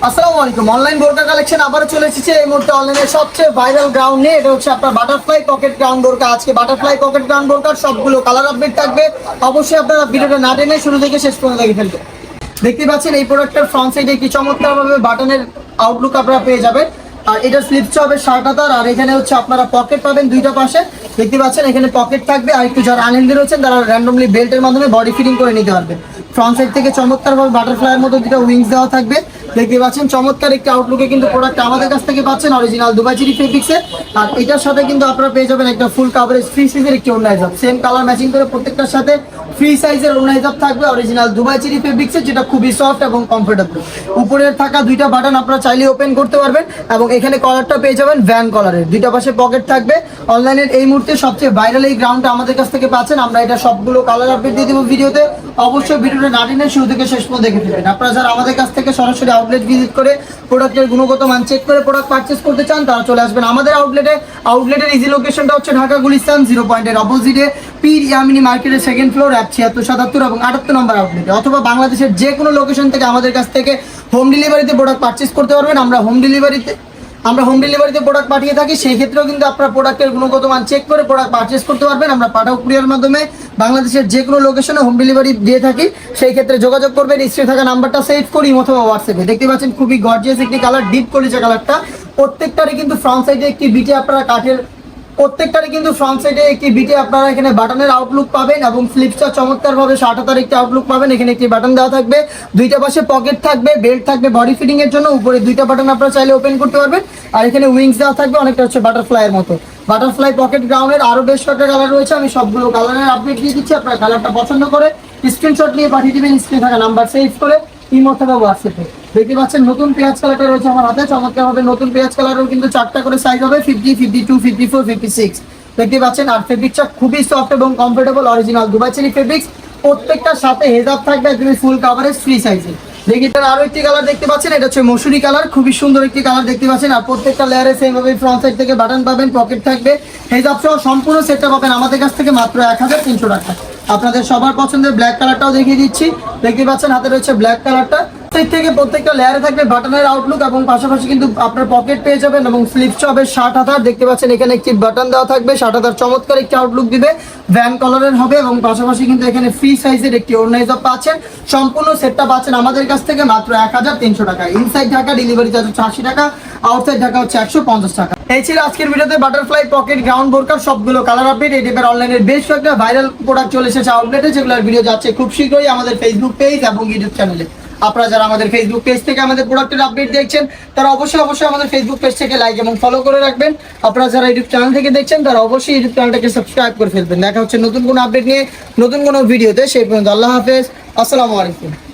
আসসালামু আলাইকুম। অনলাইন বোরকা কালেকশন আবারও চলে এসেছে এই মুহূর্তে অনলাইনের সবচেয়ে ভাইরাল গ্রাউন্ড নিয়ে। এটা হচ্ছে আপনার বাটারফ্লাই পকেট গ্রাউন্ড বোরকা। আজকে বাটারফ্লাই পকেট গ্রাউন্ড বোরকার সবগুলো কালার আপডেট থাকবে। অবশ্যই আপনারা ভিডিওটা না টেনে শুরু থেকে শেষ পর্যন্ত দেখে ফেলবেন। দেখতে পাচ্ছেন এই প্রোডাক্টের ফ্রন্ট সাইডে কি চমৎকারভাবে বাটনের আউটলুক আপনারা পেয়ে যাবেন। আর এটা স্লিপস হবে 60 আর এখানে হচ্ছে আপনারা পকেট পাবেন দুইটা পাশে। দেখতে পাচ্ছেন এখানে পকেট থাকবে। আর একটু যারা আনহেলদি রয়েছেন তারা র্যান্ডমলি বেল্টের মাধ্যমে বডি ফিটিং করে নিতে পারবেন। ফ্রন্ট সাইড থেকে চমৎকারভাবে বাটারফ্লাইয়ের মতো দুটো উইংস দেওয়া থাকবে। দেখতে পাচ্ছেন চমৎকার একটি আউটলুকে কিন্তু প্রোডাক্ট আমাদের কাছ থেকে পাচ্ছেন অরিজিনাল দুবাই চেরি ফেব্রিক্সের। আর এটার সাথে কিন্তু আপনারা পেয়ে যাবেন একটা ফুল কাভারেজ ফ্রি সাইজের একটি ওড়না হিজাব। সেম কালার ম্যাচিং করে প্রত্যেকটার সাথে ফ্রি সাইজের ওড়না হিজাব থাকবে অরিজিনাল দুবাই চেরি ফেব্রিক্সের, যেটা খুবই সফট এবং কমফোর্টেবল। উপরের থাকা দুইটা বাটন আপনারা চাইলে ওপেন করতে পারবেন এবং এখানে কলারটা পেয়ে যাবেন ভ্যান কলারের। দুইটা পাশে পকেট থাকবে। অনলাইনের এই মুহূর্তে সবচেয়ে ভাইরাল এই গ্রাউন্ডটা আমাদের কাছ থেকে পাচ্ছেন। আমরা এটা সবগুলো কালার আপডেট দিয়ে দেবো ভিডিওতে। অবশ্যই ভিডিওটা না টেনে শুরু থেকে শেষ পর্যন্ত দেখে ফেলবেন। আপনারা যারা আমাদের কাছ থেকে সরাসরি আউটলেট ভিজিট করে প্রোডাক্টের গুণগত মান চেক করে প্রোডাক্ট পারচেস করতে চান তারা চলে আসবেন আমাদের আউটলেটে। আউটলেটের ইজি লোকেশনটা হচ্ছে ঢাকা গুলিস্তান 0 পয়েন্টের অপোজিটে পীর ইয়ামিনী মার্কেটের সেকেন্ড ফ্লোর, অ্যাপ 76 77 এবং 78 নম্বর আউটলেটে। অথবা বাংলাদেশের যে কোনো লোকেশন থেকে আমাদের কাছ থেকে হোম ডেলিভারিতে প্রোডাক্ট পারচেস করতে পারবেন। আমরা হোম ডেলিভারিতে প্রোডাক্ট পাঠিয়ে থাকি। সেই ক্ষেত্রেও কিন্তু আপনারা প্রোডাক্টের গুণগত মান চেক করে প্রোডাক্ট পারচেস করতে পারবেন। আমরা পাঠাও কুরিয়ার মাধ্যমে বাংলাদেশের যে কোনো লোকেশনে হোম ডেলিভারি দিয়ে থাকি। সেই ক্ষেত্রে যোগাযোগ করবেন, স্ক্রিনে থাকা নাম্বারটা সেভ করি অথবা হোয়াটসঅ্যাপে। দেখতে পাচ্ছেন খুবই গর্জিয়াস একটি কালার, ডিপ কলিজা কালারটা। প্রত্যেকটারই কিন্তু ফ্রন্ট সাইডে একটি বিটে আপনারা আপনারা এখানে বাটনের আউটলুক পাবেন এবং স্লিপসটা চমৎকারভাবে 60 একটি আউটলুক পাবেন। এখানে একটি বাটন দেওয়া থাকবে, দুইটা পাশে পকেট থাকবে, বেল্ট থাকবে বডি ফিটিং এর জন্য। উপরে দুইটা বাটন আপনারা চাইলে ওপেন করতে পারবেন। আর এখানে উইংস দেওয়া থাকবে, অনেকটা হচ্ছে বাটারফ্লাইয়ের মতো। বাটারফ্লাই পকেট গ্রাউন্ডের আরো বেশ কয়েকটা কালার রয়েছে, আমি সবগুলো কালারের আপডেট দিয়ে দিচ্ছি। আপনারা কালারটা পছন্দ করে স্ক্রিনশট নিয়ে পাঠিয়ে দিবেন স্ক্রিনে থাকা নাম্বার সেভ করে ইমো অথবা হোয়াটসঅ্যাপে। দেখতে পাচ্ছেন নতুন পেঁয়াজ কালারটা রয়েছে আমার হাতে। চমৎকার হবে নতুন পেঁয়াজ কালারও কিন্তু 4টা করে সাইজ হবে, 50, 52, 54, 56। দেখতে পাচ্ছেন আর ফেব্রিক্সটা খুবই সফট এবং comfortable, original Dubai cherry fabrics. প্রত্যেকটার সাথে হেজাব থাকবে একদম ফুল কাভারেজ ফ্রি সাইজে। দেখি তার আরো একটি কালার দেখতে পাচ্ছেন, এটা হচ্ছে মসুরি কালার, খুবই সুন্দর একটি কালার দেখতে পাচ্ছেন। আর প্রত্যেকটা লেয়ারে সেম ভাবে ফ্রন্ট সাইড থেকে বাটন পাবেন, পকেট থাকবে, হেজাব সহ সম্পূর্ণ সেটটা পাবেন আমাদের কাছ থেকে মাত্র 1300 টাকা। আপনাদের সবার পছন্দের ব্ল্যাক কালারটাও দেখিয়ে দিচ্ছি। দেখতে পাচ্ছেন হাতে রয়েছে ব্ল্যাক কালারটা। সাইড থেকে প্রত্যেকটা লেয়ারে থাকবে বাটনের আউটলুক এবং পাশাপাশি কিন্তু আপনার পকেট পেয়ে যাবেন এবং স্লিপস হবে 60 দেখতে পাচ্ছেন এখানে একটি বাটন দেওয়া থাকবে। 60 চমৎকার একটি আউটলুক দিবে, ভ্যান কালারের হবে এবং পাশাপাশি কিন্তু এখানে ফ্রি সাইজের একটি ওড়না হিজাব পাচ্ছেন। সম্পূর্ণ সেটটা পাচ্ছেন আমাদের কাছ থেকে মাত্র 1300 টাকা। ইনসাইড ঢাকা ডেলিভারি চার্জ হচ্ছে 80 টাকা, আউটসাইড ঢাকা হচ্ছে 150 টাকা। এই ছিল আজকের ভিডিওতে বাটারফ্লাই পকেট গ্রাউন্ড বোরকার সবগুলো কালার আপডেট। এই টাইপের অনলাইনের বেশ কয়েকটা ভাইরাল প্রোডাক্ট চলে এসেছে আউটলেটে, যেগুলোর ভিডিও যাচ্ছে খুব শীঘ্রই আমাদের ফেসবুক পেজ এবং ইউটিউব চ্যানেলে। আপনারা যারা আমাদের ফেসবুক পেজ থেকে আমাদের প্রোডাক্টের আপডেট দেখছেন তারা অবশ্যই আমাদের ফেসবুক পেজ থেকে লাইক এবং ফলো করে রাখবেন। আপনারা যারা ইউটিউব চ্যানেল থেকে দেখছেন তারা অবশ্যই ইউটিউব চ্যানেলটাকে সাবস্ক্রাইব করে ফেলবেন। দেখা হচ্ছে নতুন কোনো আপডেট নিয়ে নতুন কোনো ভিডিওতে। সেই পর্যন্ত আল্লাহ হাফেজ, আসসালামু আলাইকুম।